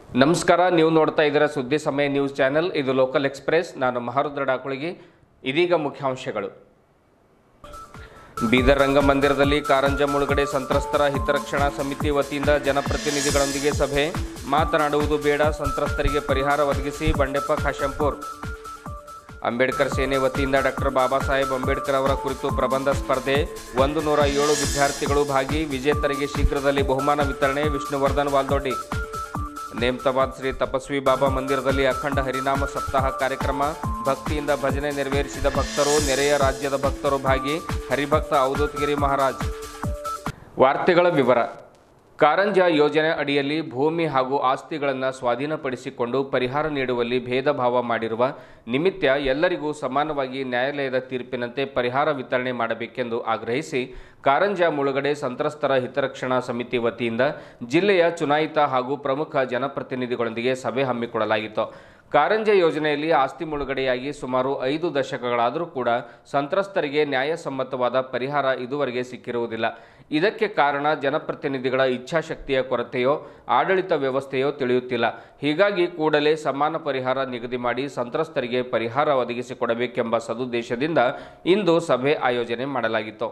ನಮಸ್ಕಾರ, ನೀವು ನೋಡ್ತಾ ಇದ್ದೀರಾ ಸುದ್ದಿ ಸಮಯ ನ್ಯೂಸ್ ಚಾನೆಲ್. ಇದು ಲೋಕಲ್ ಎಕ್ಸ್ಪ್ರೆಸ್. ನಾನು ಮಹಾರುದ್ರ ಡಾಕುಳಿಗೆ. ಇದೀಗ ಮುಖ್ಯಾಂಶಗಳು. ಬೀದರ್ ರಂಗಮಂದಿರದಲ್ಲಿ ಕಾರಂಜ ಮುಳುಗಡೆ ಸಂತ್ರಸ್ತರ ಹಿತರಕ್ಷಣಾ ಸಮಿತಿ ವತಿಯಿಂದ ಜನಪ್ರತಿನಿಧಿಗಳೊಂದಿಗೆ ಸಭೆ. ಮಾತನಾಡುವುದು ಬೇಡ, ಸಂತ್ರಸ್ತರಿಗೆ ಪರಿಹಾರ ಒದಗಿಸಿ ಬಂಡೆಪ್ಪ ಖಾಶಂಪುರ್. ಅಂಬೇಡ್ಕರ್ ಸೇನೆ ವತಿಯಿಂದ ಡಾಕ್ಟರ್ ಬಾಬಾ ಸಾಹೇಬ್ ಅಂಬೇಡ್ಕರ್ ಅವರ ಕುರಿತು ಪ್ರಬಂಧ ಸ್ಪರ್ಧೆ. 107 ವಿದ್ಯಾರ್ಥಿಗಳು ಭಾಗಿ. ವಿಜೇತರಿಗೆ ಶೀಘ್ರದಲ್ಲಿ ಬಹುಮಾನ ವಿತರಣೆ. ವಿಷ್ಣುವರ್ಧನ್ ವಾಲ್ದೊಡ್ಡಿ. ನೇಮ್ತಾಬಾದ್ ಶ್ರೀ ತಪಸ್ವಿ ಬಾಬಾ ಮಂದಿರದಲ್ಲಿ ಅಖಂಡ ಹರಿನಾಮ ಸಪ್ತಾಹ ಕಾರ್ಯಕ್ರಮ. ಭಕ್ತಿಯಿಂದ ಭಜನೆ ನೆರವೇರಿಸಿದ ಭಕ್ತರು. ನೆರೆಯ ರಾಜ್ಯದ ಭಕ್ತರು ಭಾಗಿ. ಹರಿಭಕ್ತ ಅವಧೂತಗಿರಿ ಮಹಾರಾಜ್. ವಾರ್ತೆಗಳ ವಿವರ. ಕಾರಂಜ ಯೋಜನೆ ಅಡಿಯಲ್ಲಿ ಭೂಮಿ ಹಾಗೂ ಆಸ್ತಿಗಳನ್ನು ಸ್ವಾಧೀನಪಡಿಸಿಕೊಂಡು ಪರಿಹಾರ ನೀಡುವಲ್ಲಿ ಭೇದ ಭಾವ ಮಾಡಿರುವ ನಿಮಿತ್ತ ಎಲ್ಲರಿಗೂ ಸಮಾನವಾಗಿ ನ್ಯಾಯಾಲಯದ ತೀರ್ಪಿನಂತೆ ಪರಿಹಾರ ವಿತರಣೆ ಮಾಡಬೇಕೆಂದು ಆಗ್ರಹಿಸಿ ಕಾರಂಜ ಮುಳುಗಡೆ ಸಂತ್ರಸ್ತರ ಹಿತರಕ್ಷಣಾ ಸಮಿತಿ ವತಿಯಿಂದ ಜಿಲ್ಲೆಯ ಚುನಾಯಿತ ಹಾಗೂ ಪ್ರಮುಖ ಜನಪ್ರತಿನಿಧಿಗಳೊಂದಿಗೆ ಸಭೆ ಹಮ್ಮಿಕೊಳ್ಳಲಾಗಿತ್ತು. ಕಾರಂಜ ಯೋಜನೆಯಲ್ಲಿ ಆಸ್ತಿ ಮುಳುಗಡೆಯಾಗಿ ಸುಮಾರು 5 ದಶಕಗಳಾದರೂ ಕೂಡ ಸಂತ್ರಸ್ತರಿಗೆ ನ್ಯಾಯಸಮ್ಮತವಾದ ಪರಿಹಾರ ಇದುವರೆಗೆ ಸಿಕ್ಕಿರುವುದಿಲ್ಲ. ಇದಕ್ಕೆ ಕಾರಣ ಜನಪ್ರತಿನಿಧಿಗಳ ಇಚ್ಛಾಶಕ್ತಿಯ ಕೊರತೆಯೋ ಆಡಳಿತ ವ್ಯವಸ್ಥೆಯೋ ತಿಳಿಯುತ್ತಿಲ್ಲ. ಹೀಗಾಗಿ ಕೂಡಲೇ ಸಮಾನ ಪರಿಹಾರ ನಿಗದಿ ಮಾಡಿ ಸಂತ್ರಸ್ತರಿಗೆ ಪರಿಹಾರ ಒದಗಿಸಿಕೊಡಬೇಕೆಂಬ ಸದುದ್ದೇಶದಿಂದ ಇಂದು ಸಭೆ ಆಯೋಜನೆ ಮಾಡಲಾಗಿತ್ತು.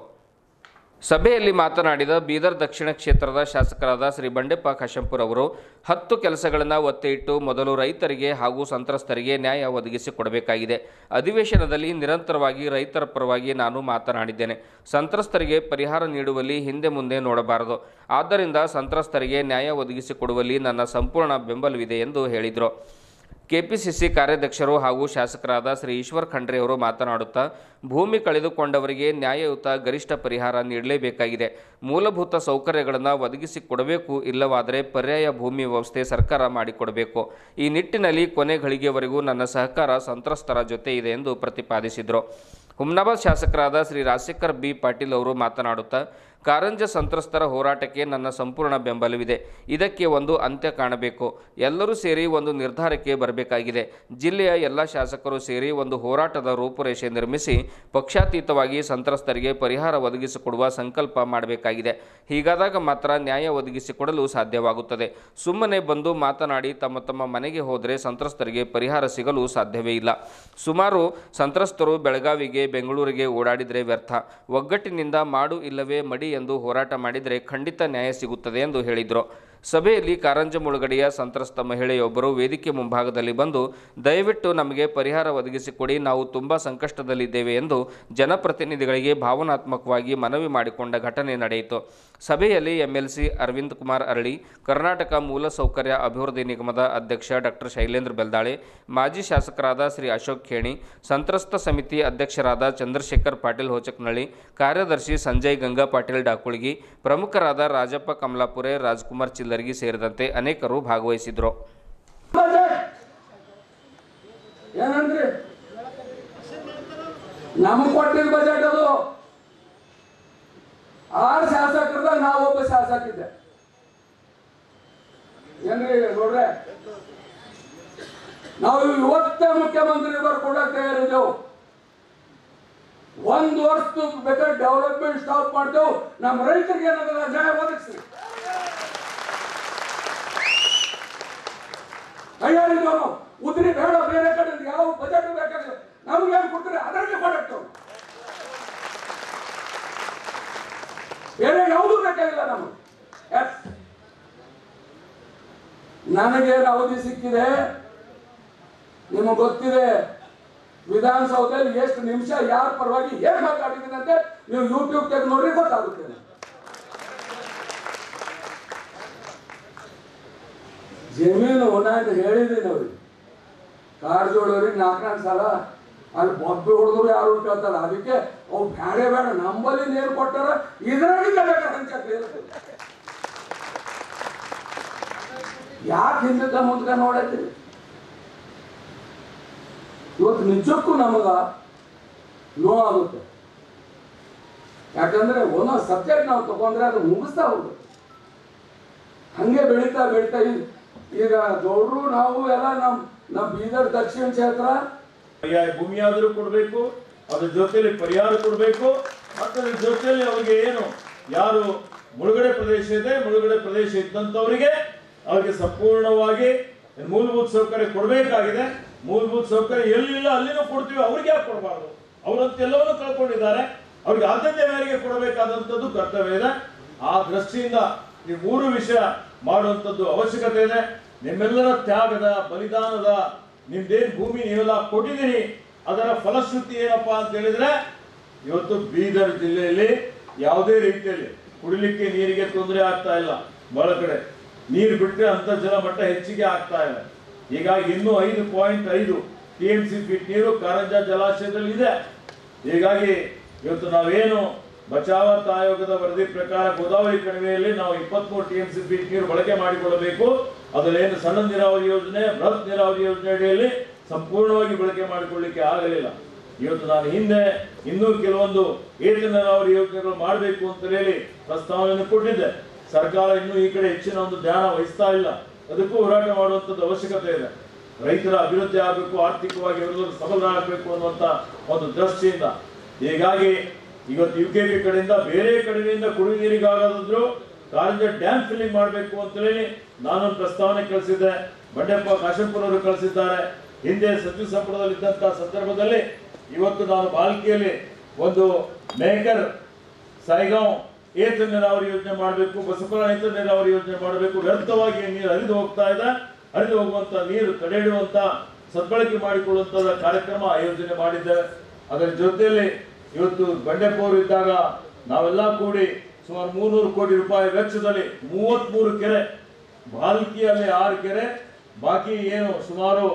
ಸಭೆಯಲ್ಲಿ ಮಾತನಾಡಿದ ಬೀದರ್ ದಕ್ಷಿಣ ಕ್ಷೇತ್ರದ ಶಾಸಕರಾದ ಶ್ರೀ ಬಂಡೆಪ್ಪ ಖಾಶಂಪುರ್ ಅವರು 10 ಕೆಲಸಗಳನ್ನು ಒತ್ತೆ ಇಟ್ಟು ಮೊದಲು ರೈತರಿಗೆ ಹಾಗೂ ಸಂತ್ರಸ್ತರಿಗೆ ನ್ಯಾಯ ಒದಗಿಸಿಕೊಡಬೇಕಾಗಿದೆ. ಅಧಿವೇಶನದಲ್ಲಿ ನಿರಂತರವಾಗಿ ರೈತರ ಪರವಾಗಿ ನಾನು ಮಾತನಾಡಿದ್ದೇನೆ. ಸಂತ್ರಸ್ತರಿಗೆ ಪರಿಹಾರ ನೀಡುವಲ್ಲಿ ಹಿಂದೆ ಮುಂದೆ ನೋಡಬಾರದು. ಆದ್ದರಿಂದ ಸಂತ್ರಸ್ತರಿಗೆ ನ್ಯಾಯ ಒದಗಿಸಿಕೊಡುವಲ್ಲಿ ನನ್ನ ಸಂಪೂರ್ಣ ಬೆಂಬಲವಿದೆ ಎಂದು ಹೇಳಿದರು. ಕೆಪಿಸಿಸಿ ಕಾರ್ಯಾಧ್ಯಕ್ಷರು ಹಾಗೂ ಶಾಸಕರಾದ ಶ್ರೀ ಈಶ್ವರ್ ಖಂಡ್ರೆ ಅವರು ಮಾತನಾಡುತ್ತಾ, ಭೂಮಿ ಕಳೆದುಕೊಂಡವರಿಗೆ ನ್ಯಾಯಯುತ ಗರಿಷ್ಠ ಪರಿಹಾರ ನೀಡಲೇಬೇಕಾಗಿದೆ. ಮೂಲಭೂತ ಸೌಕರ್ಯಗಳನ್ನು ಒದಗಿಸಿಕೊಡಬೇಕು. ಇಲ್ಲವಾದರೆ ಪರ್ಯಾಯ ಭೂಮಿ ವ್ಯವಸ್ಥೆ ಸರ್ಕಾರ ಮಾಡಿಕೊಡಬೇಕು. ಈ ನಿಟ್ಟಿನಲ್ಲಿ ಕೊನೆ ಘಳಿಗೆವರೆಗೂ ನನ್ನ ಸಹಕಾರ ಸಂತ್ರಸ್ತರ ಜೊತೆ ಇದೆ ಎಂದು ಪ್ರತಿಪಾದಿಸಿದರು. ಹುಮ್ನಾಬಾದ್ ಶಾಸಕರಾದ ಶ್ರೀ ರಾಜಶೇಖರ್ ಬಿ ಪಾಟೀಲ್ ಅವರು ಮಾತನಾಡುತ್ತಾ, ಕಾರಂಜ ಸಂತ್ರಸ್ತರ ಹೋರಾಟಕ್ಕೆ ನನ್ನ ಸಂಪೂರ್ಣ ಬೆಂಬಲವಿದೆ. ಇದಕ್ಕೆ ಒಂದು ಅಂತ್ಯ ಕಾಣಬೇಕು. ಎಲ್ಲರೂ ಸೇರಿ ಒಂದು ನಿರ್ಧಾರಕ್ಕೆ ಬರಬೇಕಾಗಿದೆ. ಜಿಲ್ಲೆಯ ಎಲ್ಲ ಶಾಸಕರು ಸೇರಿ ಒಂದು ಹೋರಾಟದ ರೂಪುರೇಷೆ ನಿರ್ಮಿಸಿ ಪಕ್ಷಾತೀತವಾಗಿ ಸಂತ್ರಸ್ತರಿಗೆ ಪರಿಹಾರ ಒದಗಿಸಿಕೊಡುವ ಸಂಕಲ್ಪ ಮಾಡಬೇಕಾಗಿದೆ. ಹೀಗಾದಾಗ ಮಾತ್ರ ನ್ಯಾಯ ಒದಗಿಸಿಕೊಡಲು ಸಾಧ್ಯವಾಗುತ್ತದೆ. ಸುಮ್ಮನೆ ಬಂದು ಮಾತನಾಡಿ ತಮ್ಮ ತಮ್ಮ ಮನೆಗೆ ಹೋದರೆ ಸಂತ್ರಸ್ತರಿಗೆ ಪರಿಹಾರ ಸಿಗಲು ಸಾಧ್ಯವೇ ಇಲ್ಲ. ಸುಮಾರು ಸಂತ್ರಸ್ತರು ಬೆಳಗಾವಿಗೆ, ಬೆಂಗಳೂರಿಗೆ ಓಡಾಡಿದರೆ ವ್ಯರ್ಥ. ಒಗ್ಗಟ್ಟಿನಿಂದ ಮಾಡು ಇಲ್ಲವೇ ಮಡಿ ಎಂದು ಹೋರಾಟ ಮಾಡಿದರೆ ಖಂಡಿತ ನ್ಯಾಯ ಸಿಗುತ್ತದೆ ಎಂದು ಹೇಳಿದರು. ಸಭೆಯಲ್ಲಿ ಕಾರಂಜ ಮುಳುಗಡೆಯ ಸಂತ್ರಸ್ತ ಮಹಿಳೆಯೊಬ್ಬರು ವೇದಿಕೆ ಮುಂಭಾಗದಲ್ಲಿ ಬಂದು, ದಯವಿಟ್ಟು ನಮಗೆ ಪರಿಹಾರ ಒದಗಿಸಿಕೊಡಿ, ನಾವು ತುಂಬ ಸಂಕಷ್ಟದಲ್ಲಿದ್ದೇವೆ ಎಂದು ಜನಪ್ರತಿನಿಧಿಗಳಿಗೆ ಭಾವನಾತ್ಮಕವಾಗಿ ಮನವಿ ಮಾಡಿಕೊಂಡ ಘಟನೆ ನಡೆಯಿತು. ಸಭೆಯಲ್ಲಿ ಎಂಎಲ್ಸಿ ಅರವಿಂದ್ ಕುಮಾರ್ ಅರಳಿ, ಕರ್ನಾಟಕ ಮೂಲಸೌಕರ್ಯ ಅಭಿವೃದ್ಧಿ ನಿಗಮದ ಅಧ್ಯಕ್ಷ ಡಾಕ್ಟರ್ ಶೈಲೇಂದ್ರ ಬೆಲ್ದಾಳೆ, ಮಾಜಿ ಶಾಸಕರಾದ ಶ್ರೀ ಅಶೋಕ್ ಖೇಣಿ, ಸಂತ್ರಸ್ತ ಸಮಿತಿ ಅಧ್ಯಕ್ಷರಾದ ಚಂದ್ರಶೇಖರ್ ಪಾಟೀಲ್ ಹೋಚಕ್ನಳ್ಳಿ, ಕಾರ್ಯದರ್ಶಿ ಸಂಜಯ್ ಗಂಗಾ ಪಾಟೀಲ್ ಡಾಕುಳಿಗಿ, ಪ್ರಮುಖರಾದ ರಾಜಪ್ಪ ಕಮಲಾಪುರೆ, ರಾಜ್ಕುಮಾರ್ ಚಿಲ್ಲರ್ಗಿ ಸೇರಿದಂತೆ ಅನೇಕರು ಭಾಗವಹಿಸಿದ್ರು. ನಮಗೆ ಕೊಟ್ಟಿದ್ದ ಬಜೆಟ್ ಅದು 6 ಶಾಸಕರದ ನಾವೊಬ್ಬ ಶಾಸಕ ಇದ್ದೆ. ಏನ್ರಿ ನೋಡ್ರೆ, ನಾವು ಇವತ್ತೇ ಮುಖ್ಯಮಂತ್ರಿಗಳು ಕೂಡ ತಯಾರಿದ್ದೆವು. 1 ವರ್ಷ ಬೇಕಾದ್ರೆ ಡೆವಲಪ್ಮೆಂಟ್ ಸ್ಟಾಪ್ ಮಾಡ್ತೇವೆ. ನಮ್ಮ ರೈತರಿಗೆ ಏನಾಗಲ್ಲ ನ್ಯಾಯ ಒದಗಿಸಿ ತಯಾರಿದ್ದವರು. ಉದ್ರಿ ಬೇಡ, ಬೇರೆ ಕಡೆ ಯಾವ ಬಜೆಟ್ ಬೇಕಾಗಿಲ್ಲ. ನಮ್ಗೆ ಏನು ಕೊಡ್ತಾರೆ ಅದರಲ್ಲಿ ಕೊಡಟ್ಟು, ಬೇರೆ ಯಾವುದೂ ಬೇಕಾಗಿಲ್ಲ ನಮಗೆ. ನನಗೇನು ಅವಧಿ ಸಿಕ್ಕಿದೆ ನಿಮಗೆ ಗೊತ್ತಿದೆ. ವಿಧಾನಸೌಧದಲ್ಲಿ ಎಷ್ಟು ನಿಮಿಷ ಯಾರ ಪರವಾಗಿ ಏನ್ ಮಾತಾಡಿದ್ದೀನಿ ಅಂತ ನೀವು ಯೂಟ್ಯೂಬ್ ತೆಗೆದು ನೋಡ್ರಿ, ಗೊತ್ತಾಗುತ್ತೆ. ಜಮೀನು ನಾನು ಹೇಳಿದ್ದೀನಿ ಅವ್ರಿಗೆ, ಕಾರಜೋಳವ್ರಿಗೆ 4 ಸಲ ಅಲ್ಲಿ ಬೊಬ್ಬೆ ಹೊಡೆದ್ರು ಯಾರು ಕೇಳ್ತಾರ. ಅದಕ್ಕೆ ಅವು ಬೇಡ ಬೇಡ ನಂಬಲ್ಲಿ ನೀರು ಕೊಟ್ಟಾರ, ಇದ್ರಾಗಿಲ್ಲ ಬೇಕಾದ್ರೆ ಹಂಚಕ್ಕೆ ಇರುತ್ತೆ. ಯಾಕೆ ಹಿಂದಕ್ಕೆ ಮುಂದಕ್ಕೆ ನೋಡತ್ತೀರಿ? ಇವತ್ತು ನಿಜಕ್ಕೂ ನಮಗ ನೋವಾಗುತ್ತೆ. ಯಾಕಂದ್ರೆ ಒಂದೊಂದು ಸಬ್ಜೆಕ್ಟ್ ನಾವು ತಗೊಂಡ್ರೆ ಅದು ಮುಗಿಸ್ತಾ ಹೋಗುತ್ತೆ. ಹಂಗೆ ಬೆಳೀತಾ ಬೆಳೀತಾ ಈಗ ಗೌಡ್ರು ನಾವು ಎಲ್ಲ ನಮ್ಮ ಬೀದರ್ ದಕ್ಷಿಣ ಕ್ಷೇತ್ರ ಭೂಮಿಯಾದರೂ ಕೊಡಬೇಕು, ಅದ್ರ ಜೊತೆಲಿ ಪರಿಹಾರ ಕೊಡಬೇಕು. ಅದರ ಜೊತೆಲಿ ಅವ್ರಿಗೆ ಏನು ಯಾರು ಮುಳುಗಡೆ ಪ್ರದೇಶ ಇದೆ, ಮುಳುಗಡೆ ಪ್ರದೇಶ ಇದ್ದಂಥವರಿಗೆ ಅವ್ರಿಗೆ ಸಂಪೂರ್ಣವಾಗಿ ಮೂಲಭೂತ ಸೌಕರ್ಯ ಕೊಡಬೇಕಾಗಿದೆ. ಮೂಲಭೂತ ಸೌಕರ್ಯ ಎಲ್ಲಿಲ್ಲ ಅಲ್ಲಿನೂ ಕೊಡ್ತೀವಿ, ಅವ್ರಿಗೆ ಯಾಕೆ ಕೊಡಬಾರ್ದು? ಅವರಂತ ಎಲ್ಲವನ್ನೂ ಕಳ್ಕೊಂಡಿದ್ದಾರೆ, ಅವ್ರಿಗೆ ಆದ್ಯತೆ ಮೇರೆಗೆ ಕೊಡಬೇಕಾದಂಥದ್ದು ಕರ್ತವ್ಯ ಇದೆ. ಆ ದೃಷ್ಟಿಯಿಂದ ಈ ಮೂರು ವಿಷಯ ಮಾಡುವಂಥದ್ದು ಅವಶ್ಯಕತೆ ಇದೆ. ನಿಮ್ಮೆಲ್ಲರ ತ್ಯಾಗದ ಬಲಿದಾನದ ನಿಮ್ದೇನು ಭೂಮಿ ನೀವೆಲ್ಲ ಕೊಟ್ಟಿದ್ದೀರಿ ಅದರ ಫಲಶ್ರುತಿ ಏನಪ್ಪಾ ಅಂತ ಹೇಳಿದ್ರೆ ಇವತ್ತು ಬೀದರ್ ಜಿಲ್ಲೆಯಲ್ಲಿ ಯಾವುದೇ ರೀತಿಯಲ್ಲಿ ಕುಡಿಲಿಕ್ಕೆ ನೀರಿಗೆ ತೊಂದರೆ ಆಗ್ತಾ ಇಲ್ಲ. ಬಹಳ ಕಡೆ ನೀರು ಬಿಟ್ಟರೆ ಅಂತರ್ಜಲ ಮಟ್ಟ ಹೆಚ್ಚಿಗೆ ಆಗ್ತಾ ಇಲ್ಲ. ಹೀಗಾಗಿ ಇನ್ನೂ 5.5 TMC ಫೀಟ್ ನೀರು ಕಾರಂಜ ಜಲಾಶಯದಲ್ಲಿ ಇದೆ. ಹೀಗಾಗಿ ಇವತ್ತು ನಾವೇನು ಬಚಾವತ್ ಆಯೋಗದ ವರದಿ ಪ್ರಕಾರ ಗೋದಾವರಿ ಕಣಿವೆಯಲ್ಲಿ ನಾವು 23 TMC ಫೀಟ್ ನೀರು ಬಳಕೆ ಮಾಡಿಕೊಳ್ಳಬೇಕು. ಅದರಲ್ಲೇನು ಸಣ್ಣ ನೀರಾವರಿ ಯೋಜನೆ, ಬೃಹತ್ ನೀರಾವರಿ ಯೋಜನೆ ಅಡಿಯಲ್ಲಿ ಸಂಪೂರ್ಣವಾಗಿ ಬಳಕೆ ಮಾಡಿಕೊಳ್ಳಿಕ್ಕೆ ಆಗಲಿಲ್ಲ. ಇವತ್ತು ನಾನು ಹಿಂದೆ ಇನ್ನೂ ಕೆಲವೊಂದು ಏತ ನೀರಾವರಿ ಯೋಜನೆಗಳು ಮಾಡಬೇಕು ಅಂತ ಹೇಳಿ ಪ್ರಸ್ತಾವನೆಯನ್ನು ಕೊಟ್ಟಿದ್ದೆ. ಸರ್ಕಾರ ಇನ್ನೂ ಈ ಕಡೆ ಹೆಚ್ಚಿನ ಒಂದು ಧ್ಯಾನ ವಹಿಸ್ತಾ ಇಲ್ಲ. ಅದಕ್ಕೂ ಹೋರಾಟ ಮಾಡುವಂಥದ್ದು ಅವಶ್ಯಕತೆ ಇದೆ. ರೈತರ ಅಭಿವೃದ್ಧಿ ಆಗಬೇಕು, ಆರ್ಥಿಕವಾಗಿ ಎಲ್ಲರೂ ಸಬಲರಾಗಬೇಕು ಅನ್ನುವಂಥ ಒಂದು ದೃಷ್ಟಿಯಿಂದ. ಹೀಗಾಗಿ ಇವತ್ತು UKP ಕಡೆಯಿಂದ ಬೇರೆ ಕಡೆಯಿಂದ ಕುಡಿಯುವ ನೀರಿಗಾಗಾದ್ರೂ ಕಾರಂಜ ಡ್ಯಾಮ್ ಫಿಲ್ಲಿಂಗ್ ಮಾಡಬೇಕು ಅಂತ ಹೇಳಿ ನಾನೊಂದು ಪ್ರಸ್ತಾವನೆ ಕಳಿಸಿದ್ದೆ. ಬಂಡೆಪ್ಪ ಕಾಶಂಪುರವರು ಕಳಿಸಿದ್ದಾರೆ. ಹಿಂದೆ ಸಚಿವ ಸಂಪುಟದಲ್ಲಿದ್ದಂಥ ಸಂದರ್ಭದಲ್ಲಿ ಇವತ್ತು ನಾನು ಬಾಲ್ಕಿಯಲ್ಲಿ ಒಂದು ಮೇಕರ್ ಸಾಯಿಗಾಂವ್ ಏತ ನೀರಾವರಿ ಯೋಜನೆ ಮಾಡಬೇಕು, ಬಸಪುರ ಏತ ನೀರಾವರಿ ಯೋಜನೆ ಮಾಡಬೇಕು. ವ್ಯರ್ಥವಾಗಿ ನೀರು ಹರಿದು ಹೋಗ್ತಾ ಇದೆ, ಹರಿದು ಹೋಗುವಂತ ನೀರು ತಡೆ ಹಿಡುವಂತ ಸದ್ಬಳಕೆ ಮಾಡಿಕೊಳ್ಳುವಂತ ಕಾರ್ಯಕ್ರಮ ಆಯೋಜನೆ ಮಾಡಿದ್ದೇವೆ. ಅದರ ಜೊತೆಯಲ್ಲಿ ಇವತ್ತು ಬಂಡೆಪ್ಪ ಅವರು ಇದ್ದಾಗ ನಾವೆಲ್ಲ ಕೂಡಿ ಸುಮಾರು 300 ಕೋಟಿ ರೂಪಾಯಿ ವೆಚ್ಚದಲ್ಲಿ 33 ಕೆರೆ, ಬಾಲ್ಕಿಯಲ್ಲಿ 6 ಕೆರೆ, ಬಾಕಿ ಏನು ಸುಮಾರು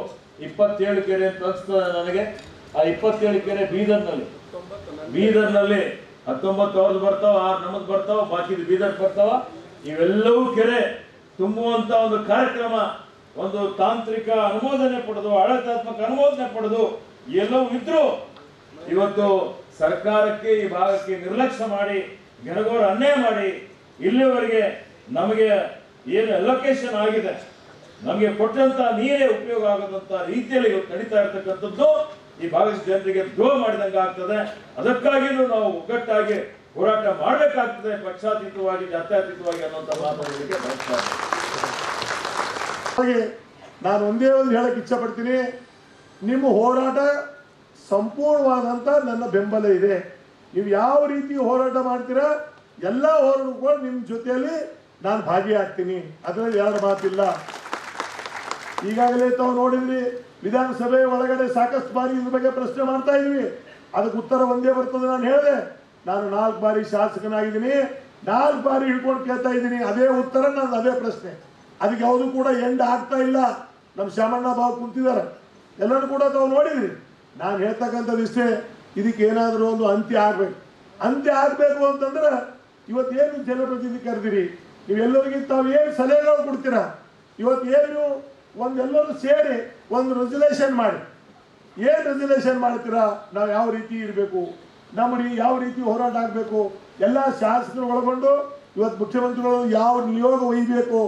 27 ಕೆರೆ ಅಂತ ಅನಿಸ್ತದೆ ನನಗೆ. ಆ 27 ಕೆರೆ ಬೀದರ್ನಲ್ಲಿ 19 ಅವ್ರದ್ದು ಬರ್ತಾವ, 6 ನಮಗ್ ಬರ್ತಾವ, ಬಾಕಿ ಬೀದರ್ ಬರ್ತಾವ. ಇವೆಲ್ಲವೂ ಕೆರೆ ತುಂಬುವಂತ ಒಂದು ಕಾರ್ಯಕ್ರಮ, ಒಂದು ತಾಂತ್ರಿಕ ಅನುಮೋದನೆ ಪಡೆದು, ಆಡಳಿತಾತ್ಮಕ ಅನುಮೋದನೆ ಪಡೆದು ಎಲ್ಲವೂ ಇದ್ರು ಇವತ್ತು ಸರ್ಕಾರಕ್ಕೆ ಈ ಭಾಗಕ್ಕೆ ನಿರ್ಲಕ್ಷ್ಯ ಮಾಡಿ ಘನಘೋರ ಅನ್ಯಾಯ ಮಾಡಿ ಇಲ್ಲಿವರೆಗೆ ನಮಗೆ ಏನು ಅಲೋಕೇಶನ್ ಆಗಿದೆ, ನಮಗೆ ಕೊಟ್ಟಂತ ನೀರೇ ಉಪಯೋಗ ಆಗದಂತ ರೀತಿಯಲ್ಲಿ ಇವತ್ತು ನಡೀತಾ ಇರತಕ್ಕಂಥದ್ದು ಈ ಭಾಗದ ಜನರಿಗೆ ದ್ರೋಹ ಮಾಡಿದಂಗೆ ಆಗ್ತದೆ. ಅದಕ್ಕಾಗಿಯೂ ನಾವು ಒಗ್ಗಟ್ಟಾಗಿ ಹೋರಾಟ ಮಾಡಬೇಕಾಗ್ತದೆ, ಪಕ್ಷಾತೀತವಾಗಿ ಜಾತ್ಯತೀತವಾಗಿ ಅನ್ನುವಂಥ ಮಾತುಗಳಿಗೆ ಬಯಸ್ತಾರೆ. ನಾನು ಒಂದೇ ಒಂದು ಹೇಳಕ್ಕೆ ಇಚ್ಛಪಡ್ತೀನಿ, ನಿಮ್ಮ ಹೋರಾಟ ಸಂಪೂರ್ಣವಾದಂಥ ನನ್ನ ಬೆಂಬಲ ಇದೆ. ನೀವು ಯಾವ ರೀತಿ ಹೋರಾಟ ಮಾಡ್ತೀರಾ ಎಲ್ಲ ಹೋರಾಟಗಳು ನಿಮ್ಮ ಜೊತೆಯಲ್ಲಿ ನಾನು ಭಾಗಿಯಾಗ್ತೀನಿ, ಅದರಲ್ಲಿ ಎರಡು ಮಾತಿಲ್ಲ. ಈಗಾಗಲೇ ತಾವು ನೋಡಿದ್ರಿ, ವಿಧಾನಸಭೆ ಒಳಗಡೆ ಸಾಕಷ್ಟು ಬಾರಿ ಇದ್ರ ಬಗ್ಗೆ ಪ್ರಶ್ನೆ ಮಾಡ್ತಾ ಇದ್ವಿ. ಅದಕ್ಕೆ ಉತ್ತರ ಒಂದೇ ಬರ್ತದೆ. ನಾನು ಹೇಳಿದೆ, ನಾನು 4 ಬಾರಿ ಶಾಸಕನಾಗಿದ್ದೀನಿ, 4 ಬಾರಿ ಹಿಡ್ಕೊಂಡು ಕೇಳ್ತಾ ಇದ್ದೀನಿ, ಅದೇ ಉತ್ತರ, ನಾನು ಅದೇ ಪ್ರಶ್ನೆ. ಅದಕ್ಕೆ ಯಾವುದು ಕೂಡ ಎಂಡ್ ಆಗ್ತಾ ಇಲ್ಲ. ನಮ್ಮ ಶಾಮಣ್ಣ ಬಾಬು ಕುಂತಿದ್ದಾರೆ, ಎಲ್ಲರೂ ಕೂಡ ತಾವು ನೋಡಿದ್ರಿ. ನಾನು ಹೇಳ್ತಕ್ಕಂಥದ್ದು ಇಷ್ಟೇ, ಇದಕ್ಕೆ ಏನಾದರೂ ಒಂದು ಅಂತ್ಯ ಆಗಬೇಕು. ಅಂತ್ಯ ಆಗಬೇಕು ಅಂತಂದ್ರೆ ಇವತ್ತೇನು ಜನಪ್ರತಿನಿಧಿ ಕರೆದಿರಿ, ನೀವೆಲ್ಲರಿಗೂ ತಾವು ಏನು ಸಲಹೆಗಳು ಕೊಡ್ತೀರಾ, ಇವತ್ತೇನು ಒಂದೆಲ್ಲರೂ ಸೇರಿ ಒಂದು ರೆಸಲ್ಯೂಷನ್ ಮಾಡಿ, ಏನು ರೆಸಲ್ಯೂಷನ್ ಮಾಡ್ತೀರಾ, ನಾವು ಯಾವ ರೀತಿ ಇರಬೇಕು, ನಮ್ಮ ಯಾವ ರೀತಿ ಹೋರಾಟ ಆಗಬೇಕು, ಎಲ್ಲ ಶಾಸಕರು ಒಳಗೊಂಡು ಇವತ್ತು ಮುಖ್ಯಮಂತ್ರಿಗಳು ಯಾವ ನಿಯೋಗ ಒಯ್ಯಬೇಕು,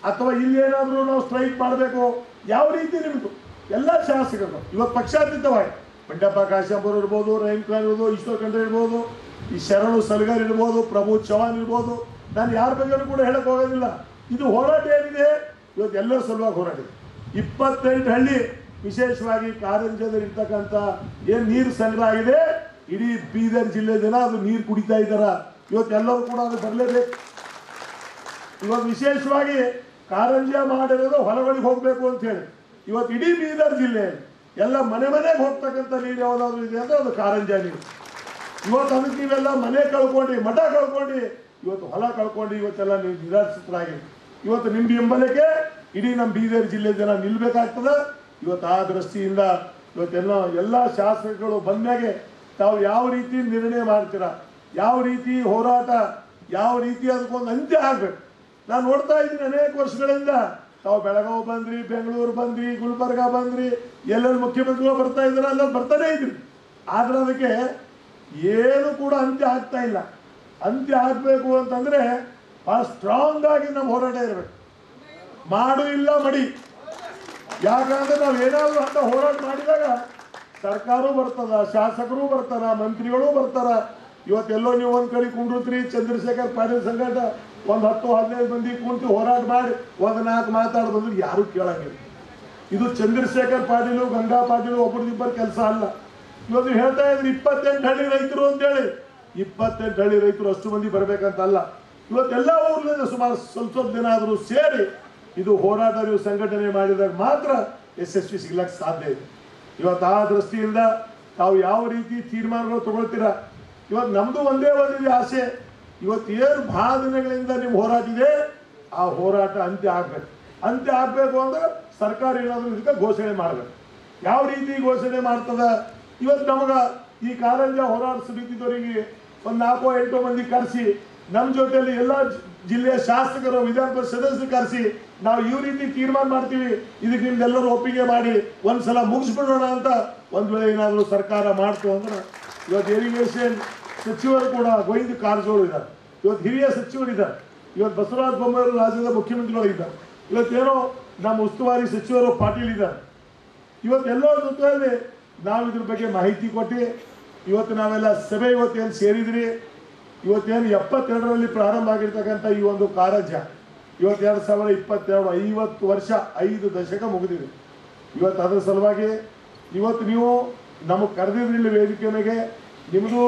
ಅಥವಾ ಇಲ್ಲೇನಾದರೂ ನಾವು ಸ್ಟ್ರೈಕ್ ಮಾಡಬೇಕು, ಯಾವ ರೀತಿ ನಿಮ್ಮದು ಎಲ್ಲ ಶಾಸಕರು ಇವತ್ತು ಪಕ್ಷಾತೀತವಾಗಿ ಬಂಡೆಪ್ಪ ಕಾಶಂಪುರ ಇರ್ಬೋದು, ರಹೀಂ ಖಾನ್ ಇರ್ಬೋದು, ಈಶ್ವರ್ ಖಂಡ್ರೆ ಇರ್ಬೋದು, ಈ ಶರಣು ಸಲ್ಗರ್ ಇರ್ಬೋದು, ಪ್ರಭು ಚವಾನ್ ಇರ್ಬೋದು, ನಾನು ಯಾರ ಬಗ್ಗೆನೂ ಕೂಡ ಹೇಳಕ್ಕೆ ಹೋಗೋದಿಲ್ಲ. ಇದು ಹೋರಾಟ ಏನಿದೆ ಇವತ್ತು ಎಲ್ಲರ ಸಲುವಾಗಿ ಹೋರಾಟ ಇದೆ. 28 ಹಳ್ಳಿ, ವಿಶೇಷವಾಗಿ ಕಾರಂಜದಲ್ಲಿ ಇರ್ತಕ್ಕಂಥ ಏನು ನೀರು ಸಂಗ್ರಹ ಆಗಿದೆ, ಇಡೀ ಬೀದರ್ ಜಿಲ್ಲೆ ಜನ ಅದು ನೀರು ಕುಡಿತಾ ಇದ್ದಾರ. ಇವತ್ತು ಎಲ್ಲರೂ ಕೂಡ ಅದು ಬರಲೇಬೇಕು. ಇವತ್ತು ವಿಶೇಷವಾಗಿ ಕಾರಂಜ ಮಾಡಿರೋದು ಹೊಲಗಳಿಗೆ ಹೋಗಬೇಕು ಅಂತ ಹೇಳಿ ಇವತ್ತು ಇಡೀ ಬೀದರ್ ಜಿಲ್ಲೆಯಲ್ಲಿ ಎಲ್ಲ ಮನೆಗೆ ಹೋಗ್ತಕ್ಕಂಥ ನೀರು ಯಾವುದಾದ್ರು ಇದೆ ಅಂದರೆ ಅದು ಕಾರಂಜ ನೀರು. ಇವತ್ತು ಅದಕ್ಕೆ ನೀವೆಲ್ಲ ಮನೆ ಕಳ್ಕೊಂಡು, ಮಠ ಕಳ್ಕೊಂಡು, ಇವತ್ತು ಹೊಲ ಕಳ್ಕೊಂಡು ಇವತ್ತೆಲ್ಲ ನೀವು ನಿರಾಶ್ರಿತರಾಗಿ ಇವತ್ತು ನಿಮ್ಮ ಬೆಂಬಲಕ್ಕೆ ಇಡೀ ನಮ್ಮ ಬೀದರ್ ಜಿಲ್ಲೆ ಜನ ನಿಲ್ಬೇಕಾಗ್ತದೆ. ಇವತ್ತು ಆ ದೃಷ್ಟಿಯಿಂದ ಎಲ್ಲ ಶಾಸಕರು ಬಂದಾಗೆ ತಾವು ಯಾವ ರೀತಿ ನಿರ್ಣಯ ಮಾಡ್ತೀರಾ, ಯಾವ ರೀತಿ ಹೋರಾಟ, ಯಾವ ರೀತಿ ಅದಕ್ಕೊಂದು ಅಂತ್ಯ ಆಗಬೇಕು. ನಾನು ನೋಡ್ತಾ ಇದ್ದೀನಿ ಅನೇಕ ವರ್ಷಗಳಿಂದ ತಾವು ಬೆಳಗಾವಿ ಬಂದ್ರಿ, ಬೆಂಗಳೂರು ಬಂದ್ರಿ, ಗುಲ್ಬರ್ಗ ಬಂದ್ರಿ, ಎಲ್ಲೆಲ್ಲಿ ಮುಖ್ಯಮಂತ್ರಿಗಳು ಬರ್ತಾ ಇದ್ದಾರೆ, ಅಲ್ಲಲ್ಲಿ ಬರ್ತಾನೆ ಇದ್ರಿ. ಆದ್ರೆ ಅದಕ್ಕೆ ಏನು ಕೂಡ ಅಂತ್ಯ ಆಗ್ತಾ ಇಲ್ಲ. ಅಂತ್ಯ ಆಗಬೇಕು ಅಂತಂದರೆ ಭಾಳ ಸ್ಟ್ರಾಂಗ್ ಆಗಿ ನಮ್ಮ ಹೋರಾಟ ಇರಬೇಕು. ಮಾಡು ಇಲ್ಲ ಮಡಿ. ಯಾಕಂದ್ರೆ ನಾವು ಏನಾದರೂ ಅಂತ ಹೋರಾಟ ಮಾಡಿದಾಗ ಸರ್ಕಾರವೂ ಬರ್ತದ, ಶಾಸಕರು ಬರ್ತಾರ, ಮಂತ್ರಿಗಳು ಬರ್ತಾರ, ಇವತ್ತೆಲ್ಲೋ ನೀವು ಒಂದು ಕಡೆ ಕುಂಡ್ರುತ್ರಿ, ಚಂದ್ರಶೇಖರ್ ಪಾಟೀಲ್ ಸಂಘಟ ಒಂದು 10-15 ಮಂದಿ ಕುಂತು ಹೋರಾಟ ಮಾಡಿ ಒಂದು 4 ಮಾತಾಡಿ ಬಂದ್ರೆ ಯಾರು ಕೇಳಂಗಿಲ್ಲ. ಇದು ಚಂದ್ರಶೇಖರ್ ಪಾಟೀಲು, ಗಂಗಾ ಪಾಟೀಲು ಒಬ್ಬರಿಬ್ಬರು ಕೆಲಸ ಅಲ್ಲ. ಇವತ್ತು ಹೇಳ್ತಾ ಇದ್ರಿ 28 ಹಳ್ಳಿ ರೈತರು ಅಂತೇಳಿ. 28 ಹಳ್ಳಿ ರೈತರು ಅಷ್ಟು ಮಂದಿ ಬರ್ಬೇಕಂತಲ್ಲ. ಇವತ್ತೆಲ್ಲ ಊರ್ಲಿಂದ ಸುಮಾರು ಸ್ವಲ್ಪ ದಿನ ಆದರೂ ಸೇರಿ ಇದು ಹೋರಾಟ ನೀವು ಸಂಘಟನೆ ಮಾಡಿದಾಗ ಮಾತ್ರ ಯಶಸ್ವಿ ಸಿಗ್ಲಕ್ಕೆ ಸಾಧ್ಯ ಇದೆ. ಇವತ್ತು ಆ ದೃಷ್ಟಿಯಿಂದ ತಾವು ಯಾವ ರೀತಿ ತೀರ್ಮಾನಗಳು ತಗೊಳ್ತೀರಾ. ಇವತ್ತು ನಮ್ದು ಒಂದೇ ಒಂದಿದೆ ಆಸೆ, ಇವತ್ತು ಏನು ಭಾಳ ದಿನಗಳಿಂದ ನಿಮ್ಮ ಹೋರಾಟ ಇದೆ, ಆ ಹೋರಾಟ ಅಂತ್ಯ ಆಗ್ಬೇಕು. ಅಂತ್ಯ ಆಗ್ಬೇಕು ಅಂದ್ರೆ ಸರ್ಕಾರ ಏನಾದರೂ ಇದಕ್ಕೆ ಘೋಷಣೆ ಮಾಡಬೇಕು. ಯಾವ ರೀತಿ ಘೋಷಣೆ ಮಾಡ್ತದ, ಇವತ್ತು ನಮಗೆ ಈ ಕಾರಂಜ ಹೋರಾಟ ಸಮಿತಿದವರಿಗೆ ಒಂದು 4-8 ಮಂದಿ ಕರೆಸಿ ನಮ್ಮ ಜೊತೆಯಲ್ಲಿ ಎಲ್ಲ ಜಿಲ್ಲೆಯ ಶಾಸಕರು, ವಿಧಾನ ಪರಿಷತ್ ಸದಸ್ಯರು ಕರೆಸಿ ನಾವು ಈ ರೀತಿ ತೀರ್ಮಾನ ಮಾಡ್ತೀವಿ, ಇದಕ್ಕೆ ನಿಮ್ದೆಲ್ಲರೂ ಒಪ್ಪಿಗೆ ಮಾಡಿ ಒಂದ್ಸಲ ಮುಗಿಸ್ಬಿಡೋಣ ಅಂತ ಒಂದು ವೇಳೆ ಏನಾದರೂ ಸರ್ಕಾರ ಮಾಡ್ತು ಅಂದ್ರೆ, ಇವತ್ತು ಇರಿಗೇಷನ್ ಸಚಿವರು ಕೂಡ ಗೋವಿಂದ ಕಾರಜೋಳ ಇದ್ದಾರೆ, ಇವತ್ತು ಹಿರಿಯ ಸಚಿವರಿದ್ದಾರೆ, ಇವತ್ತು ಬಸವರಾಜ ಬೊಮ್ಮಾಯಿ ರಾಜ್ಯದ ಮುಖ್ಯಮಂತ್ರಿಗಳು ಇದ್ದಾರೆ, ಇವತ್ತೇನೋ ನಮ್ಮ ಉಸ್ತುವಾರಿ ಸಚಿವರು ಪಾಟೀಲ್ ಇದ್ದಾರೆ. ಇವತ್ತೆಲ್ಲೋ ಜೊತೆಯಲ್ಲಿ ನಾವು ಇದ್ರ ಬಗ್ಗೆ ಮಾಹಿತಿ ಕೊಟ್ಟು ಇವತ್ತು ನಾವೆಲ್ಲ ಸಭೆ ಇವತ್ತೇನು ಸೇರಿದ್ರಿ. ಇವತ್ತೇನು 72ರಲ್ಲಿ ಪ್ರಾರಂಭ ಆಗಿರ್ತಕ್ಕಂಥ ಈ ಒಂದು ಕಾರಂಜ ಇವತ್ತು 2022 50 ವರ್ಷ 5 ದಶಕ ಮುಗಿದಿದೆ. ಇವತ್ತು ಅದರ ಸಲುವಾಗಿ ಇವತ್ತು ನೀವು ನಮಗೆ ಕರೆದಿದ್ರಿಲ್ಲ ವೇದಿಕೆ ಮೇಲೆ, ನಿಮ್ಮದು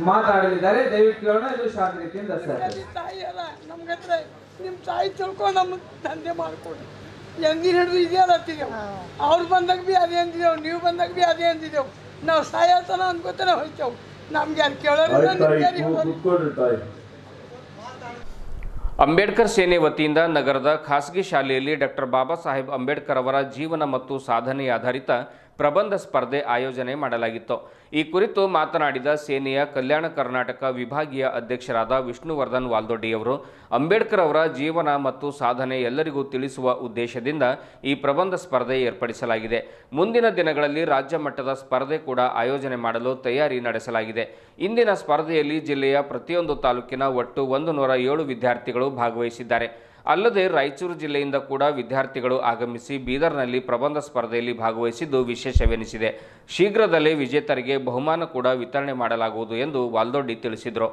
ಮಾತಾಡಲಿದ್ದಾರೆ. ದಯವಿಟ್ಟು ಕೇಳೋಣ. ಇದು ಶಾಂತ ರೀತಿಯಿಂದ ಸರ್. ನಮ್ಗೆ ನಿಮ್ಮ ತಾಯಿ ತಿಳ್ಕೊಂಡು ನಮ್ಮ ದಂಧೆ ಮಾಡ್ಕೊಡಿ. ಎಂದಿನ ಹಿಡಿದು ಇದೇ ಅತ್ತಿದ್ದೆವು, ಅವ್ರು ಬಂದಾಗ ಭೀ ಅದೇ ಅಂತಿದ್ದೆವು, ನೀವು ಬಂದಾಗ ಭೀ ಅದೇ ಅಂತಿದ್ದೆವು. ನಾವು ಸಾಯತನ ಅನ್ಕೋತಾನೆ ಹೋಯ್ತೇವು. ನಮ್ಗೆ ಯಾರು ಕೇಳೋರು. ಅಂಬೇಡ್ಕರ್ ಸೇನೆ ವತಿಯಿಂದ ನಗರದ ಖಾಸಗಿ ಶಾಲೆಯಲ್ಲಿ ಡಾಕ್ಟರ್ ಬಾಬಾ ಸಾಹೇಬ್ ಅಂಬೇಡ್ಕರ್ ಅವರ ಜೀವನ ಮತ್ತು ಸಾಧನೆ ಆಧಾರಿತ ಪ್ರಬಂಧ ಸ್ಪರ್ಧೆ ಆಯೋಜನೆ ಮಾಡಲಾಗಿತ್ತು. ಈ ಕುರಿತು ಮಾತನಾಡಿದ ಸೇನೆಯ ಕಲ್ಯಾಣ ಕರ್ನಾಟಕ ವಿಭಾಗೀಯ ಅಧ್ಯಕ್ಷರಾದ ವಿಷ್ಣುವರ್ಧನ್ ವಾಲ್ದೊಡ್ಡಿಯವರು, ಅಂಬೇಡ್ಕರ್ ಅವರ ಜೀವನ ಮತ್ತು ಸಾಧನೆ ಎಲ್ಲರಿಗೂ ತಿಳಿಸುವ ಉದ್ದೇಶದಿಂದ ಈ ಪ್ರಬಂಧ ಸ್ಪರ್ಧೆ ಏರ್ಪಡಿಸಲಾಗಿದೆ. ಮುಂದಿನ ದಿನಗಳಲ್ಲಿ ರಾಜ್ಯ ಮಟ್ಟದ ಸ್ಪರ್ಧೆ ಕೂಡ ಆಯೋಜನೆ ಮಾಡಲು ತಯಾರಿ ನಡೆಸಲಾಗಿದೆ. ಇಂದಿನ ಸ್ಪರ್ಧೆಯಲ್ಲಿ ಜಿಲ್ಲೆಯ ಪ್ರತಿಯೊಂದು ತಾಲೂಕಿನ ಒಟ್ಟು 107 ವಿದ್ಯಾರ್ಥಿಗಳು ಭಾಗವಹಿಸಿದ್ದಾರೆ. ಅಲ್ಲದೆ ರಾಯಚೂರು ಜಿಲ್ಲೆಯಿಂದ ಕೂಡ ವಿದ್ಯಾರ್ಥಿಗಳು ಆಗಮಿಸಿ ಬೀದರ್ನಲ್ಲಿ ಪ್ರಬಂಧ ಸ್ಪರ್ಧೆಯಲ್ಲಿ ಭಾಗವಹಿಸಿದ್ದು ವಿಶೇಷವೆನಿಸಿದೆ. ಶೀಘ್ರದಲ್ಲೇ ವಿಜೇತರಿಗೆ ಬಹುಮಾನ ಕೂಡ ವಿತರಣೆ ಮಾಡಲಾಗುವುದು ಎಂದು ವಾಲ್ದೊಡ್ಡಿ ತಿಳಿಸಿದರು.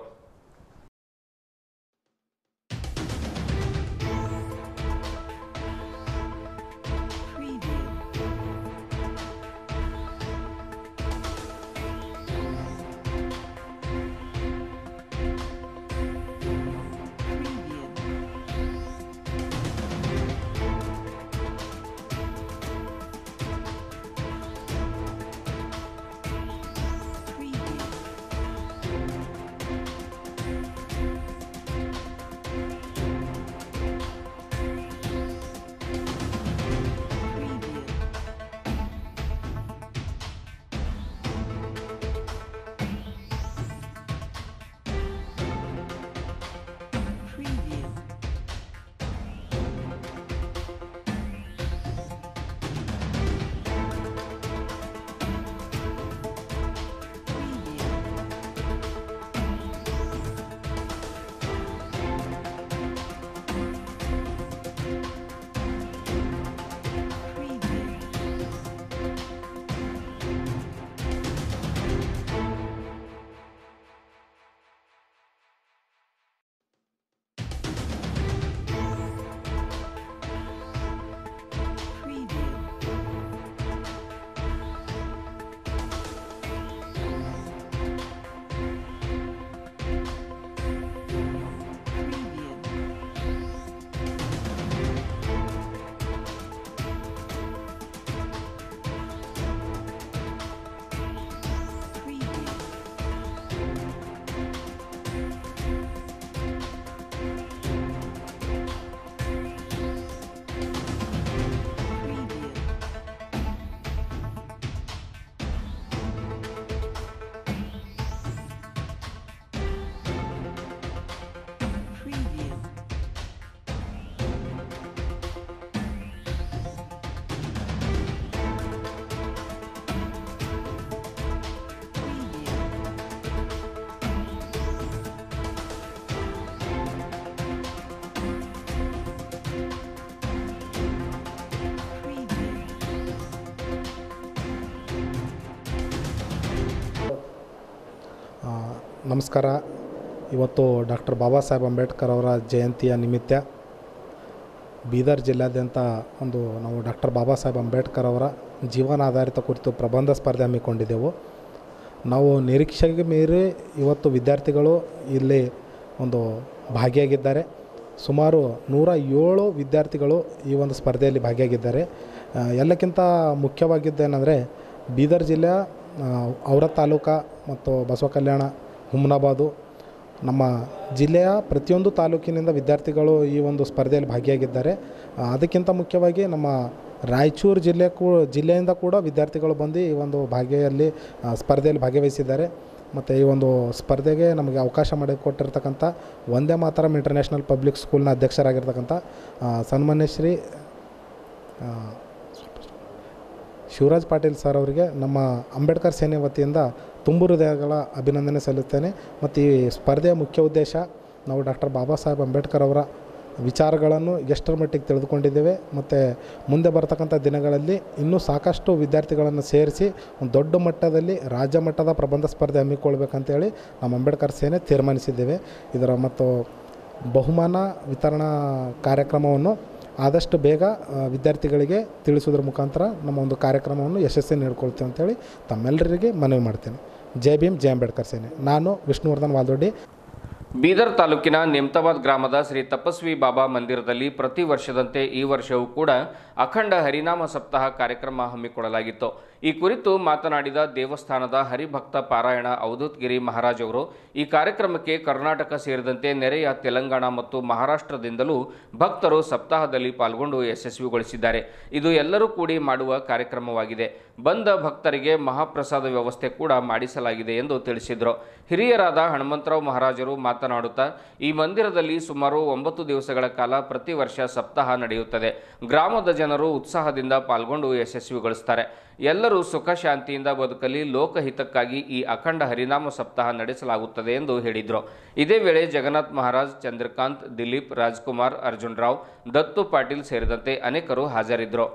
ನಮಸ್ಕಾರ. ಇವತ್ತು ಡಾಕ್ಟರ್ ಬಾಬಾ ಸಾಹೇಬ್ ಅಂಬೇಡ್ಕರ್ ಅವರ ಜಯಂತಿಯ ನಿಮಿತ್ತ ಬೀದರ್ ಜಿಲ್ಲಾದ್ಯಂತ ನಾವು ಡಾಕ್ಟರ್ ಬಾಬಾ ಸಾಹೇಬ್ ಅಂಬೇಡ್ಕರ್ ಅವರ ಜೀವನಾಧಾರಿತ ಕುರಿತು ಪ್ರಬಂಧ ಸ್ಪರ್ಧೆ ಹಮ್ಮಿಕೊಂಡಿದ್ದೆವು. ನಾವು ನಿರೀಕ್ಷೆಗೆ ಮೀರಿ ಇವತ್ತು ವಿದ್ಯಾರ್ಥಿಗಳು ಇಲ್ಲಿ ಭಾಗಿಯಾಗಿದ್ದಾರೆ. ಸುಮಾರು 107 ವಿದ್ಯಾರ್ಥಿಗಳು ಈ ಒಂದು ಸ್ಪರ್ಧೆಯಲ್ಲಿ ಭಾಗಿಯಾಗಿದ್ದಾರೆ. ಎಲ್ಲಕ್ಕಿಂತ ಮುಖ್ಯವಾಗಿದ್ದೇನೆಂದರೆ ಬೀದರ್ ಜಿಲ್ಲೆಯ ಔರತ್ ತಾಲೂಕು ಮತ್ತು ಬಸವ ಕಲ್ಯಾಣ, ಹುಮ್ನಾಬಾದು, ನಮ್ಮ ಜಿಲ್ಲೆಯ ಪ್ರತಿಯೊಂದು ತಾಲೂಕಿನಿಂದ ವಿದ್ಯಾರ್ಥಿಗಳು ಈ ಒಂದು ಸ್ಪರ್ಧೆಯಲ್ಲಿ ಭಾಗಿಯಾಗಿದ್ದಾರೆ. ಅದಕ್ಕಿಂತ ಮುಖ್ಯವಾಗಿ ನಮ್ಮ ರಾಯಚೂರು ಜಿಲ್ಲೆಯಿಂದ ಕೂಡ ವಿದ್ಯಾರ್ಥಿಗಳು ಬಂದು ಈ ಒಂದು ಸ್ಪರ್ಧೆಯಲ್ಲಿ ಭಾಗವಹಿಸಿದ್ದಾರೆ. ಮತ್ತು ಈ ಒಂದು ಸ್ಪರ್ಧೆಗೆ ನಮಗೆ ಅವಕಾಶ ಮಾಡಿಕೊಟ್ಟಿರ್ತಕ್ಕಂಥ ವಂದೇ ಮಾತರಂ ಇಂಟರ್ನ್ಯಾಷನಲ್ ಪಬ್ಲಿಕ್ ಸ್ಕೂಲ್ನ ಅಧ್ಯಕ್ಷರಾಗಿರ್ತಕ್ಕಂಥ ಸನ್ಮಾನ್ಯ ಶ್ರೀ ಶಿವರಾಜ್ ಪಾಟೀಲ್ ಸರ್ ಅವರಿಗೆ ನಮ್ಮ ಅಂಬೇಡ್ಕರ್ ಸೇನೆ ವತಿಯಿಂದ ತುಂಬು ಹೃದಯಗಳ ಅಭಿನಂದನೆ ಸಲ್ಲಿಸುತ್ತೇನೆ. ಮತ್ತು ಈ ಸ್ಪರ್ಧೆಯ ಮುಖ್ಯ ಉದ್ದೇಶ ನಾವು ಡಾಕ್ಟರ್ ಬಾಬಾ ಸಾಹೇಬ್ ಅಂಬೇಡ್ಕರ್ ಅವರ ವಿಚಾರಗಳನ್ನು ಎಷ್ಟರ ಮಟ್ಟಿಗೆ ತಿಳಿದುಕೊಂಡಿದ್ದೇವೆ ಮತ್ತು ಮುಂದೆ ಬರ್ತಕ್ಕಂಥ ದಿನಗಳಲ್ಲಿ ಇನ್ನೂ ಸಾಕಷ್ಟು ವಿದ್ಯಾರ್ಥಿಗಳನ್ನು ಸೇರಿಸಿ ಒಂದು ದೊಡ್ಡ ಮಟ್ಟದಲ್ಲಿ ರಾಜ್ಯ ಮಟ್ಟದ ಪ್ರಬಂಧ ಸ್ಪರ್ಧೆ ಹಮ್ಮಿಕೊಳ್ಬೇಕಂತೇಳಿ ನಮ್ಮ ಅಂಬೇಡ್ಕರ್ ಸೇನೆ ತೀರ್ಮಾನಿಸಿದ್ದೇವೆ. ಇದರ ಮತ್ತು ಬಹುಮಾನ ವಿತರಣಾ ಕಾರ್ಯಕ್ರಮವನ್ನು ಆದಷ್ಟು ಬೇಗ ವಿದ್ಯಾರ್ಥಿಗಳಿಗೆ ತಿಳಿಸೋದ್ರ ಮುಖಾಂತರ ನಮ್ಮ ಒಂದು ಕಾರ್ಯಕ್ರಮವನ್ನು ಯಶಸ್ವಿ ನೀಡ್ಕೊಳ್ತೇವೆ ಅಂತೇಳಿ ತಮ್ಮೆಲ್ಲರಿಗೆ ಮನವಿ ಮಾಡ್ತೇನೆ. ಜೈ ಭೀಮ್, ಜೈ ಅಂಬೇಡ್ಕರ್ ಸೇನೆ. ನಾನು ವಿಷ್ಣುವರ್ಧನ್ ವಾಲ್ದೊಡ್ಡಿ. ಬೀದರ್ ತಾಲೂಕಿನ ನೆಮ್ತಾಬಾದ್ ಗ್ರಾಮದ ಶ್ರೀ ತಪಸ್ವಿ ಬಾಬಾ ಮಂದಿರದಲ್ಲಿ ಪ್ರತಿ ವರ್ಷದಂತೆ ಈ ವರ್ಷವೂ ಕೂಡ ಅಖಂಡ ಹರಿನಾಮ ಸಪ್ತಾಹ ಕಾರ್ಯಕ್ರಮ ಹಮ್ಮಿಕೊಳ್ಳಲಾಗಿತ್ತು. ಈ ಕುರಿತು ಮಾತನಾಡಿದ ದೇವಸ್ಥಾನದ ಹರಿಭಕ್ತ ಪಾರಾಯಣ ಅವಧೂತಗಿರಿ ಮಹಾರಾಜ್ ಅವರು, ಈ ಕಾರ್ಯಕ್ರಮಕ್ಕೆ ಕರ್ನಾಟಕ ಸೇರಿದಂತೆ ನೆರೆಯ ತೆಲಂಗಾಣ ಮತ್ತು ಮಹಾರಾಷ್ಟ್ರದಿಂದಲೂ ಭಕ್ತರು ಸಪ್ತಾಹದಲ್ಲಿ ಪಾಲ್ಗೊಂಡು ಯಶಸ್ವಿಗೊಳಿಸಿದ್ದಾರೆ. ಇದು ಎಲ್ಲರೂ ಕೂಡಿ ಮಾಡುವ ಕಾರ್ಯಕ್ರಮವಾಗಿದೆ. ಬಂದ ಭಕ್ತರಿಗೆ ಮಹಾಪ್ರಸಾದ ವ್ಯವಸ್ಥೆ ಕೂಡ ಮಾಡಿಸಲಾಗಿದೆ ಎಂದು ತಿಳಿಸಿದರು. ಹಿರಿಯರಾದ ಹನುಮಂತರಾವ್ ಮಹಾರಾಜರು ಮಾತನಾಡುತ್ತಾ, ಈ ಮಂದಿರದಲ್ಲಿ ಸುಮಾರು 9 ದಿವಸಗಳ ಕಾಲ ಪ್ರತಿ ವರ್ಷ ಸಪ್ತಾಹ ನಡೆಯುತ್ತದೆ. ಗ್ರಾಮದ ಜನರು ಉತ್ಸಾಹದಿಂದ ಪಾಲ್ಗೊಂಡು ಯಶಸ್ವಿಗೊಳಿಸುತ್ತಾರೆ. ಎಲ್ಲರೂ ಸುಖ ಶಾಂತಿಯಿಂದ ಬದುಕಲಿ, ಲೋಕಹಿತಕ್ಕಾಗಿ ಈ ಅಖಂಡ ಹರಿನಾಮ ಸಪ್ತಾಹ ನಡೆಸಲಾಗುತ್ತದೆ ಎಂದು ಹೇಳಿದರು. ಇದೇ ವೇಳೆ ಜಗನ್ನಾಥ್ ಮಹಾರಾಜ್, ಚಂದ್ರಕಾಂತ್, ದಿಲೀಪ್, ರಾಜ್ಕುಮಾರ್, ಅರ್ಜುನ್ ರಾವ್, ದತ್ತು ಪಾಟೀಲ್ ಸೇರಿದಂತೆ ಅನೇಕರು ಹಾಜರಿದ್ದರು.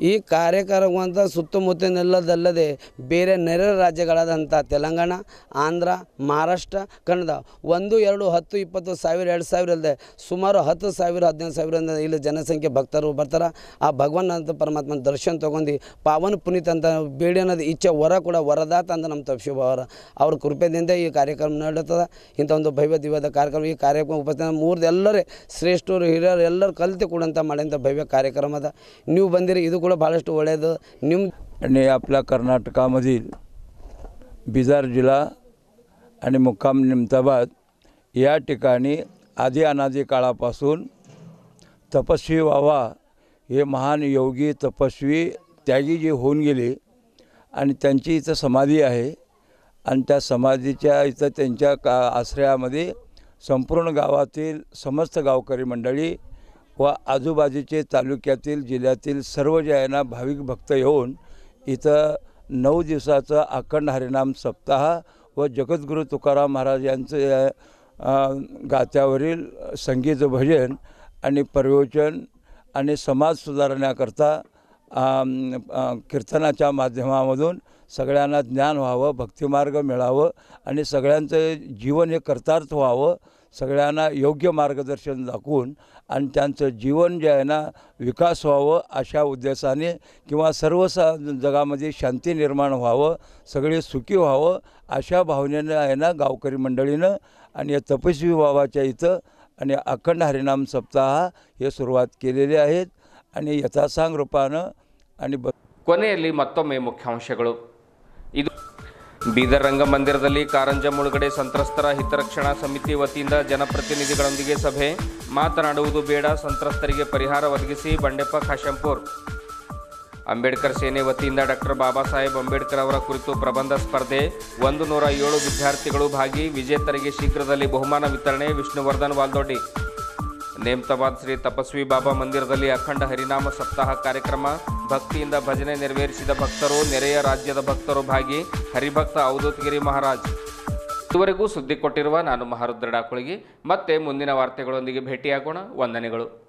ಈ ಕಾರ್ಯಕ್ರಮವಂತ ಸುತ್ತಮುತ್ತಲಿನಲ್ಲದಲ್ಲದೆ ಬೇರೆ ನೆರೆ ರಾಜ್ಯಗಳಾದಂಥ ತೆಲಂಗಾಣ, ಆಂಧ್ರ, ಮಹಾರಾಷ್ಟ್ರ, ಕನ್ನಡ 1, 2, 10, 20 ಸಾವಿರ 2,000 ಅಲ್ಲದೆ ಸುಮಾರು 10,000 15,000 ಇಲ್ಲಿ ಜನಸಂಖ್ಯೆ ಭಕ್ತರು ಬರ್ತಾರೆ. ಆ ಭಗವಾನ್ ಅಂತ ಪರಮಾತ್ಮನ ದರ್ಶನ ತೊಗೊಂಡು ಪಾವನ ಪುನೀತ್ ಅಂತ ಬೇಡಿ ಅನ್ನೋದು ಇಚ್ಛೆ ವರ ಕೂಡ ವರದಾತ ಅಂತ ನಮ್ಮ ತಪ್ಪಿಸುವ ಅವ್ರ ಕೃಪೆಯಿಂದ ಈ ಕಾರ್ಯಕ್ರಮ ನಡೀತದೆ. ಇಂಥ ಒಂದು ಭವ್ಯ ದಿವ್ಯದ ಕಾರ್ಯಕ್ರಮ, ಈ ಕಾರ್ಯಕ್ರಮ ಉಪಸ್ಥಿತ 3 ಎಲ್ಲರೇ ಶ್ರೇಷ್ಠರು ಹಿರಿಯರು ಎಲ್ಲರೂ ಕಲಿತು ಕೊಡಂತ ಮಾಡಿದಂಥ ಭವ್ಯ ಕಾರ್ಯಕ್ರಮದ ನೀವು ಬಂದಿರಿ. ಇದು ಕೂಡ ಭಾಳಷ್ಟು ಒಳ್ಳೆಯದು. आणि आपल्या कर्नाटकामधील बिदार जिल्हा आणि मुक्काम नेमताबाद या ठिकाणी आधी अनादी काळापासून तपस्वी बाबा हे महान योगी तपस्वी त्यागी जे होऊन गेले आणि त्यांची इथं समाधी आहे आणि त्या समाधीच्या इथं त्यांच्या आश्रयामध्ये संपूर्ण गावातील समस्त गावकरी मंडळी व आजूबाजूचे तालुक्यातील जिल्ह्यातील सर्व जे आहे ना भाविक भक्त येऊन इथं 9 दिवसाचा अखंड हरिनाम सप्ताह व जगद्गुरू तुकाराम महाराज यांचं गात्यावरील संगीत भजन आणि प्रवचन आणि समाज सुधारण्याकरता कीर्तनाच्या माध्यमामधून सगळ्यांना ज्ञान व्हावं, भक्तिमार्ग मिळावं आणि सगळ्यांचं जीवन हे कर्तार्थ व्हावं, सगळ्यांना योग्य मार्गदर्शन दाखवून आणि त्यांचं जीवन जे आहे ना विकास व्हावं अशा उद्देशाने किंवा सर्व जगामध्ये शांती निर्माण व्हावं, सगळे सुखी व्हावं अशा भावनेनं आहे ना गावकरी मंडळीनं आणि या तपस्वी बाबाच्या इथं आणि अखंड हरिनाम सप्ताह हे सुरुवात केलेले आहेत आणि यथासांग रूपानं आणि ಕೊನೆಯಲ್ಲಿ ಮತ್ತೊಮ್ಮೆ ಮುಖ್ಯಾಂಶಗಳು. ಇದು ಬೀದರ್ ರಂಗಮಂದಿರದಲ್ಲಿ ಕಾರಂಜ ಮುಳುಗಡೆ ಸಂತ್ರಸ್ತರ ಹಿತರಕ್ಷಣಾ ಸಮಿತಿ ವತಿಯಿಂದ ಜನಪ್ರತಿನಿಧಿಗಳೊಂದಿಗೆ ಸಭೆ. ಮಾತನಾಡುವುದು ಬೇಡ, ಸಂತ್ರಸ್ತರಿಗೆ ಪರಿಹಾರ ಒದಗಿಸಿ ಬಂಡೆಪ್ಪ ಖಾಶಂಪುರ್. ಅಂಬೇಡ್ಕರ್ ಸೇನೆ ವತಿಯಿಂದ ಡಾಕ್ಟರ್ ಬಾಬಾ ಸಾಹೇಬ್ ಅಂಬೇಡ್ಕರ್ ಅವರ ಕುರಿತು ಪ್ರಬಂಧ ಸ್ಪರ್ಧೆ. 107 ವಿದ್ಯಾರ್ಥಿಗಳು ಭಾಗಿ. ವಿಜೇತರಿಗೆ ಶೀಘ್ರದಲ್ಲಿ ಬಹುಮಾನ ವಿತರಣೆ. ವಿಷ್ಣುವರ್ಧನ್ ವಾಲ್ದೊಡ್ಡಿ. ನೇಮ್ತಾಬಾದ್ ಶ್ರೀ ತಪಸ್ವಿ ಬಾಬಾ ಮಂದಿರದಲ್ಲಿ ಅಖಂಡ ಹರಿನಾಮ ಸಪ್ತಾಹ ಕಾರ್ಯಕ್ರಮ. ಭಕ್ತಿಯಿಂದ ಭಜನೆ ನೆರವೇರಿಸಿದ ಭಕ್ತರು, ನೆರೆಯ ರಾಜ್ಯದ ಭಕ್ತರು ಭಾಗಿ. ಹರಿಭಕ್ತ ಅವಧೂತಗಿರಿ ಮಹಾರಾಜ್. ಇದುವರೆಗೂ ಸುದ್ದಿ ಕೊಟ್ಟಿರುವ ನಾನು ಮಹಾರುದ್ರ ಡಾಕುಳಿಗಿ. ಮತ್ತೆ ಮುಂದಿನ ವಾರ್ತೆಗಳೊಂದಿಗೆ ಭೇಟಿಯಾಗೋಣ. ವಂದನೆಗಳು.